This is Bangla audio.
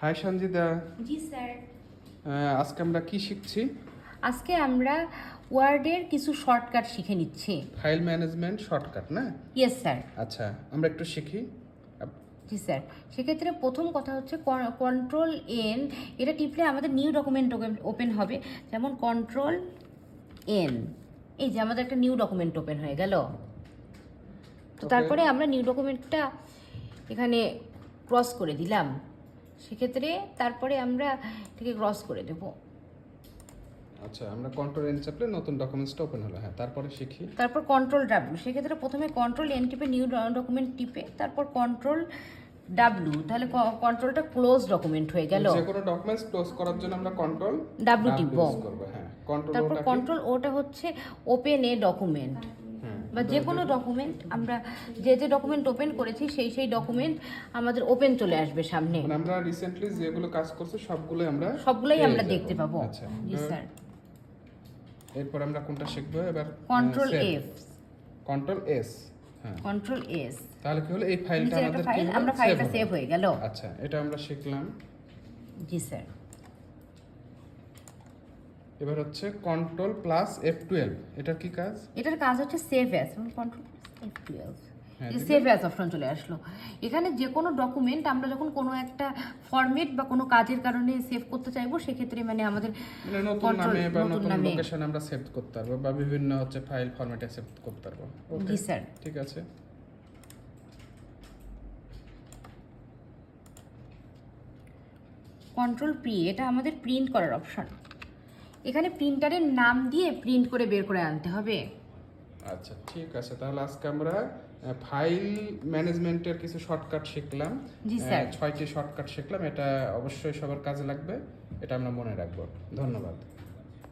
হাই সঞ্জিদা। জি স্যার। আজকে আমরা কি শিখছি? আজকে আমরা ওয়ার্ডের কিছু শর্টকাট শিখে নিচ্ছি। ফাইল ম্যানেজমেন্ট শর্টকাট না? Yes sir. আচ্ছা, আমরা একটু শিখি। জি স্যার। সেক্ষেত্রে প্রথম কথা হচ্ছে কন্ট্রোল এন, এটা টিপলে আমাদের নিউ ডকুমেন্ট ওপেন হবে। যেমন কন্ট্রোল এন, এই যে আমাদের একটা নিউ ডকুমেন্ট ওপেন হয়ে গেল। তো তারপরে আমরা নিউ ডকুমেন্টটা এখানে ক্রস করে দিলাম। সেক্ষেত্রে তারপরে আমরা এটাকে ক্রস করে দেব। আচ্ছা, আমরা কন্ট্রোল এন চাপলে নতুন ডকুমেন্টসটা ওপেন হলো। হ্যাঁ, তারপরে শিখি। তারপর কন্ট্রোল ডাব্লিউ, সেক্ষেত্রে প্রথমে কন্ট্রোল এন টিপে নিউ ডকুমেন্ট টিপে তারপর কন্ট্রোল ডাব্লিউ, তাহলে কন্ট্রোলটা ক্লোজ ডকুমেন্ট হয়ে গেল। যে কোনো ডকুমেন্টস ক্লোজ করার জন্য আমরা কন্ট্রোল ডাব্লিউ টিপব। হ্যাঁ, কন্ট্রোল তারপর কন্ট্রোল ওটা হচ্ছে ওপেন এ ডকুমেন্ট, বা যে কোনো ডকুমেন্ট আমরা যে ডকুমেন্ট ওপেন করেছি সেই ডকুমেন্ট আমাদের ওপেন চলে আসবে সামনে। মানে আমরা রিসেন্টলি যেগুলো কাজ করছি সবগুলোই আমরা দেখতে পাবো। আচ্ছা, জি স্যার। এরপর আমরা কোনটা শিখবো এবার? Control F, control S. হ্যাঁ, কন্ট্রোল এস, তাহলে কি হলো? এই ফাইলটা আমাদের ফাইল, আমরা ফাইলটা সেভ হয়ে গেল। আচ্ছা, এটা আমরা শিখলাম। জি স্যার। এবার হচ্ছে কন্ট্রোল প্লাস F12, এটার কি কাজ? এটার কাজ হচ্ছে save as. Control F12, save as option চলে আসলো। এখানে যে কোনো ডকুমেন্ট আমরা যখন কোনো একটা ফরম্যাট বা কোনো কাজের কারণে সেভ করতে চাইবো, সেক্ষেত্রে মানে আমাদের নতুন নামে বা নতুন লোকেশনে আমরা সেভ করতে পারবো, বা বিভিন্ন হচ্ছে ফাইল ফরম্যাটে সেভ করতে পারবো। জি স্যার। ঠিক আছে। কন্ট্রোল পি, এটা আমাদের প্রিন্ট করার অপশন। এখানে প্রিন্টারের নাম দিয়ে প্রিন্ট করে বের করে আনতে হবে। আচ্ছা, ঠিক আছে। তাহলে আজকে আমরা ফাইল ম্যানেজমেন্টের কিছু শর্টকাট শিখলাম। জি স্যার। 6টি শর্টকাট শিখলাম। এটা অবশ্যই সবার কাজে লাগবে, এটা আমরা মনে রাখবো। ধন্যবাদ।